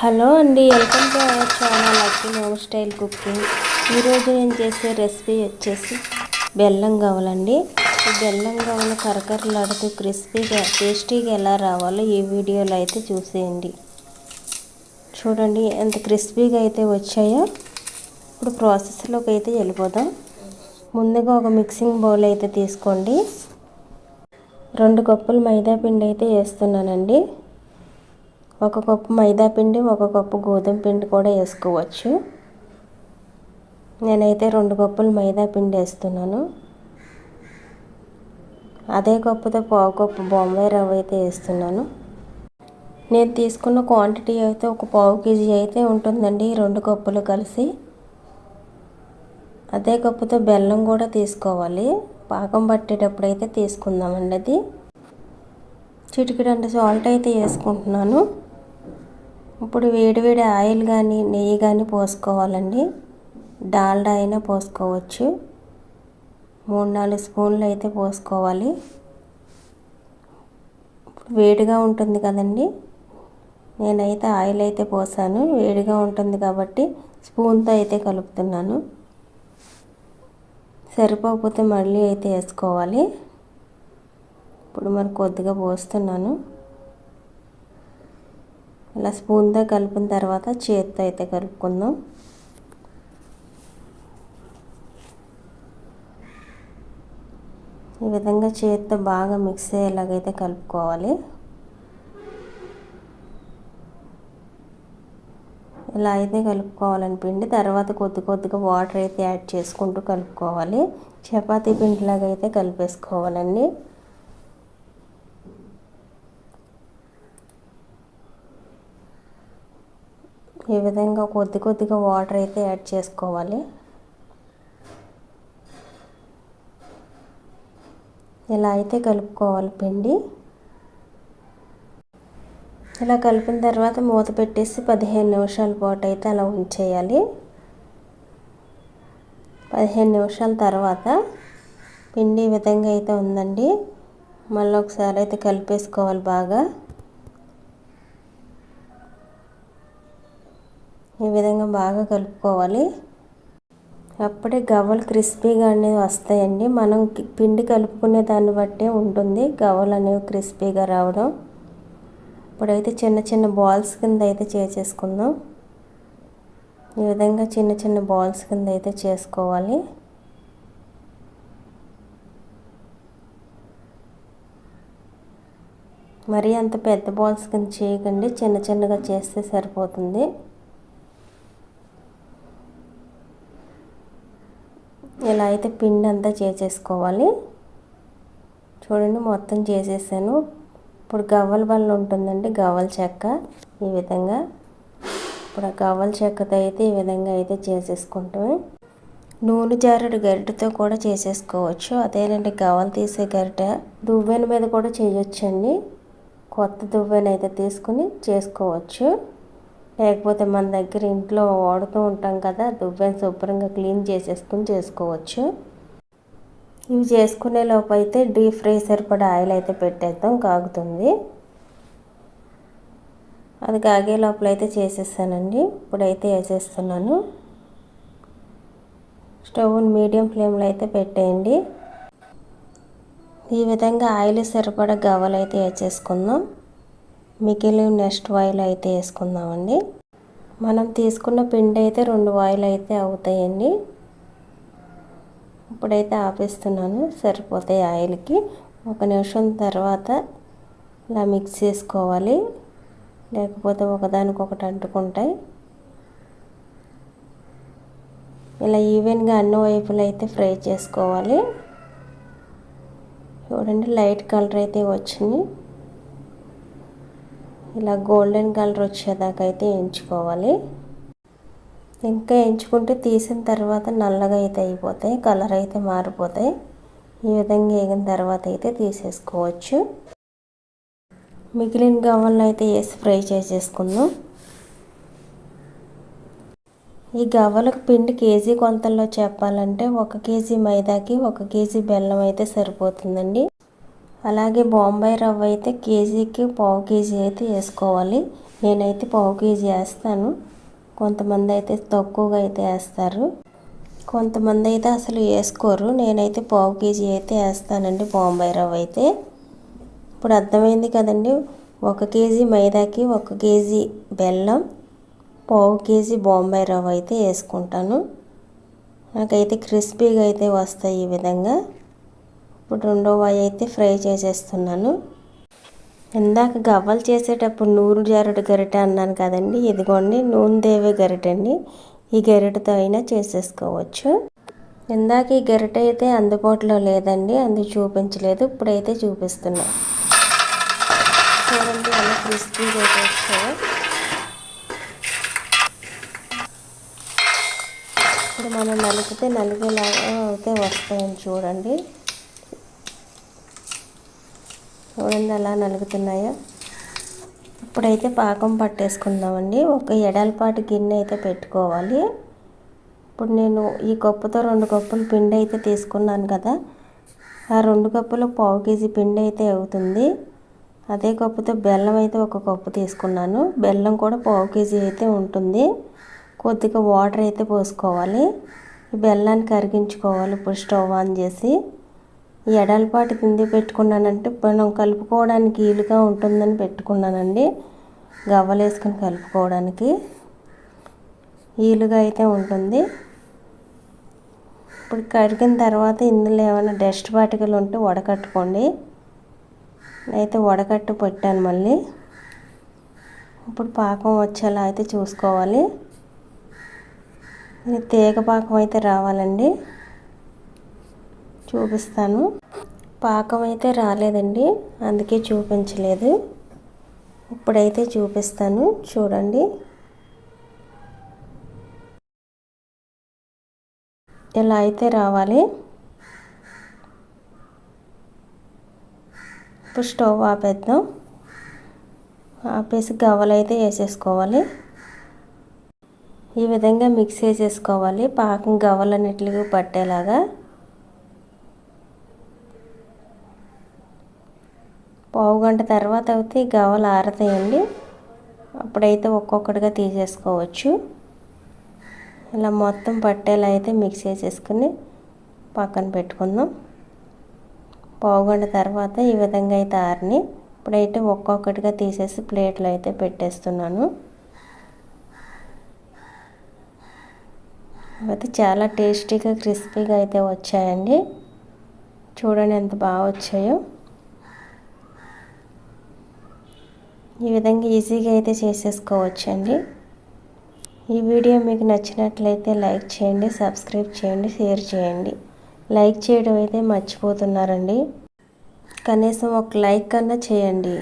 Hello అండి, welcome to our channel lucky home style cooking. ఈరోజు నేను చేసే రెసిపీ వచ్చేసి బెల్లం గవ్వలండి. ఈ బెల్లం గవ్వలు కరకరలాడుతూ క్రిస్పీగా టేస్టీగా ఎలా రావాలో ఈ వీడియోలో అయితే చూసేయండి. చూడండి ఎంత క్రిస్పీగా అయితే వచ్చాయో. ఇప్పుడు ప్రాసెస్లోకి అయితే వెళ్ళిపోదాం. ముందుగా ఒక మిక్సింగ్ బౌల్ అయితే తీసుకోండి. 2 కప్పులు మైదా పిండి అయితే వేస్తున్నానండి. 1 కప్పు మైదా పిండి, 1 కప్పు గోధుమ పిండి కూడా వేసుకోవచ్చు. నేనైతే 2 కప్పులు మైదా పిండి వేస్తున్నాను. అదే కప్పుతో 1/2 కప్పు బొంబాయి రవ్వ అయితే వేస్తున్నాను. నేను తీసుకున్న క్వాంటిటీ అయితే ఒక 1/2 కేజీ అయితే ఉంటుందండి, 2 కప్పులు కలిసి. అదే కప్పుతో బెల్లం కూడా తీసుకోవాలి. పాకం పట్టేటప్పుడు అయితే తీసుకుందామండి. అది చిటికెడంత సాల్ట్ అయితే వేసుకుంటున్నాను. ఇప్పుడు వేడివేడి ఆయిల్ కానీ నెయ్యి కానీ పోసుకోవాలండి. డాల్డా అయినా పోసుకోవచ్చు. 3-4 స్పూన్లు అయితే పోసుకోవాలి. వేడిగా ఉంటుంది కదండి, నేనైతే ఆయిల్ అయితే పోసాను. వేడిగా ఉంటుంది కాబట్టి స్పూన్తో అయితే కలుపుతున్నాను. సరిపోకపోతే మళ్ళీ అయితే వేసుకోవాలి. ఇప్పుడు మరి కొద్దిగా పోస్తున్నాను. ఇలా స్పూన్తో కలిపిన తర్వాత చేత్తో అయితే కలుపుకుందాం. ఈ విధంగా చేత్తో బాగా మిక్స్ అయ్యేలాగైతే కలుపుకోవాలి. ఇలా అయితే కలుపుకోవాలని పిండి. తర్వాత కొద్దిగా వాటర్ అయితే యాడ్ చేసుకుంటూ కలుపుకోవాలి. చపాతీ పిండిలాగా అయితే కలిపేసుకోవాలండి. ఈ విధంగా కొద్దిగా వాటర్ అయితే యాడ్ చేసుకోవాలి. ఇలా అయితే కలుపుకోవాలి పిండి. ఇలా కలిపిన తర్వాత మూత పెట్టేసి 15 నిమిషాల పాటు అయితే అలా ఉంచేయాలి. 15 నిమిషాల తర్వాత పిండి ఈ విధంగా అయితే ఉందండి. మళ్ళీ ఒకసారి అయితే కలిపేసుకోవాలి బాగా. ఈ విధంగా బాగా కలుపుకోవాలి. అప్పుడే గవ్వలు క్రిస్పీగా అనేవి వస్తాయండి. మనం పిండి కలుపుకునే దాన్ని బట్టే ఉంటుంది గవ్వలు అనేవి క్రిస్పీగా రావడం. ఇప్పుడైతే చిన్న బాల్స్ కింద అయితే చేసేసుకుందాం. ఈ విధంగా చిన్న బాల్స్ కింద అయితే చేసుకోవాలి. మరీ అంత పెద్ద బాల్స్ కింద చేయకండి, చిన్నగా చేస్తే సరిపోతుంది. ఇలా అయితే పిండి అంతా చేసేసుకోవాలి. చూడండి మొత్తం చేసేసాను. ఇప్పుడు గవ్వల బల్ల ఉంటుందండి, గవ్వల చెక్క. ఈ విధంగా ఇప్పుడు ఆ గవ్వల చెక్కతో అయితే ఈ విధంగా అయితే చేసేసుకుంటాము. నూనె జారుడు గరిటెతో కూడా చేసేసుకోవచ్చు. అదేనండి గవ్వలు తీసే గరిటె. దువ్వెన మీద కూడా చేయొచ్చండి. కొత్త దువ్వెన అయితే తీసుకుని చేసుకోవచ్చు. లేకపోతే మన దగ్గర ఇంట్లో వాడుతూ ఉంటాం కదా, దువ్వెన శుభ్రంగా క్లీన్ చేసేసుకుని చేసుకోవచ్చు. ఇవి చేసుకునే లోపు అయితే డీప్ ఫ్రై సరిపడా ఆయిల్ అయితే పెట్టేద్దాం, కాగుతుంది. అది కాగే లోపల అయితే చేసేస్తానండి. ఇప్పుడైతే వేసేస్తున్నాను. స్టవ్ని మీడియం ఫ్లేమ్లో అయితే పెట్టేయండి. ఈ విధంగా ఆయిల్ సరిపడా గవ్వలు అయితే వేసేసుకుందాం. మిగిలిన నెక్స్ట్ ఆయిల్ అయితే వేసుకుందామండి. మనం తీసుకున్న పిండి అయితే 2 ఆయిల్ అయితే అవుతాయండి. ఇప్పుడైతే ఆపేస్తున్నాను, సరిపోతాయి ఆయిల్కి. 1 నిమిషం తర్వాత ఇలా మిక్స్ చేసుకోవాలి, లేకపోతే ఒకదానికొకటి అంటుకుంటాయి. ఇలా ఈవెన్గా అన్ని వైపులు అయితే ఫ్రై చేసుకోవాలి. చూడండి లైట్ కలర్ అయితే వచ్చింది. ఇలా గోల్డెన్ కలర్ వచ్చేదాకా అయితే ఎంచుకోవాలి. ఇంకా ఎంచుకుంటే తీసిన తర్వాత నల్లగా అయితే అయిపోతాయి, కలర్ అయితే మారిపోతాయి. ఈ విధంగా వేగిన తర్వాత అయితే తీసేసుకోవచ్చు. మిగిలిన గవ్వలను అయితే వేసి ఫ్రై చేసేసుకుందాం. ఈ గవ్వలకు పిండి కేజీ కొలతల్లో చెప్పాలంటే 1 కేజీ మైదాకి 1 కేజీ బెల్లం అయితే సరిపోతుందండి. అలాగే బొంబాయి రవ్వ అయితే కేజీకి పావు కేజీ అయితే వేసుకోవాలి. నేనైతే పావు కేజీ వేస్తాను. కొంతమంది అయితే తక్కువగా అయితే వేస్తారు, కొంతమంది అయితే అసలు వేసుకోరు. నేనైతే పావు కేజీ అయితే వేస్తానండి బొంబాయి రవ్వ అయితే. ఇప్పుడు అర్థమైంది కదండి. 1 కేజీ మైదాకి 1 కేజీ బెల్లం, పావు కేజీ బొంబాయి రవ్వ అయితే వేసుకుంటాను. నాకైతే క్రిస్పీగా అయితే వస్తాయి ఈ విధంగా. ఇప్పుడు రెండో వాయి అయితే ఫ్రై చేసేస్తున్నాను. ఇందాక గవ్వలు చేసేటప్పుడు నూరు జారుడు గరిటె అన్నాను కదండి, ఇదిగోండి నూనె దేవే గరిటె అండి. ఈ గరిటెతో అయినా చేసేసుకోవచ్చు. ఇందాక ఈ గరిటె అయితే అందుబాటులో లేదండి, అందుకు చూపించలేదు. ఇప్పుడైతే చూపిస్తున్నా. చూడండి అలా క్రిస్పీగా అయితే వచ్చాయి. ఇప్పుడు మనం నలిపితే నలిగేలాగా అయితే వస్తాయని చూడండి. చూడండి అలా నలుగుతున్నాయా. ఇప్పుడైతే పాకం పట్టేసుకుందామండి. ఒక ఎడల్పాటి గిన్నె అయితే పెట్టుకోవాలి. ఇప్పుడు నేను ఈ కప్పుతో 2 కప్పులు పిండి అయితే తీసుకున్నాను కదా, ఆ 2 కప్పులు పావు కేజీ పిండి అయితే అవుతుంది. అదే కప్పుతో బెల్లం అయితే 1 కప్పు తీసుకున్నాను. బెల్లం కూడా పావు కేజీ అయితే ఉంటుంది. కొద్దిగా వాటర్ అయితే పోసుకోవాలి. ఈ బెల్లాన్ని కరిగించుకోవాలి. ఇప్పుడు స్టవ్ ఆన్ చేసి ఈ ఎడల్పాటి కింద పెట్టుకున్నానంటే మనం కలుపుకోవడానికి వీలుగా ఉంటుందని పెట్టుకున్నానండి. గవ్వలు వేసుకుని కలుపుకోవడానికి వీలుగా అయితే ఉంటుంది. ఇప్పుడు కడిగిన తర్వాత ఇందులో ఏమైనా డస్ట్ పార్టికల్ ఉంటే వడకట్టుకోండి. అయితే వడకట్టు పెట్టాను మళ్ళీ. ఇప్పుడు పాకం వచ్చేలా అయితే చూసుకోవాలి. తీగ పాకం అయితే రావాలండి. చూపిస్తాను. పాకం అయితే రాలేదండి, అందుకే చూపించలేదు. ఇప్పుడైతే చూపిస్తాను చూడండి. ఇలా అయితే రావాలి. ఇప్పుడు స్టవ్ ఆపేద్దాం. ఆపేసి గవ్వలు అయితే వేసేసుకోవాలి. ఈ విధంగా మిక్స్ చేసేసుకోవాలి. పాకం గవ్వలన్నిటికీ పట్టేలాగా. పావు గంట తర్వాత అయితే గవ్వలు ఆరతాయండి. అప్పుడైతే ఒక్కొక్కటిగా తీసేసుకోవచ్చు. ఇలా మొత్తం పట్టేలా అయితే మిక్స్ చేసేసుకుని పక్కన పెట్టుకుందాం. పావు గంట తర్వాత ఈ విధంగా అయితే ఆరిని. ఇప్పుడైతే ఒక్కొక్కటిగా తీసేసి ప్లేట్లో అయితే పెట్టేస్తున్నాను. అయితే చాలా టేస్టీగా క్రిస్పీగా అయితే వచ్చాయండి. చూడండి ఎంత బాగా వచ్చాయో. ఈ విధంగా ఈజీగా అయితే చేసేసుకోవచ్చండి. ఈ వీడియో మీకు నచ్చినట్లయితే లైక్ చేయండి, సబ్స్క్రైబ్ చేయండి, షేర్ చేయండి. లైక్ చేయడం అయితే మర్చిపోతున్నారండి. కనీసం ఒక లైక్ కన్నా చేయండి.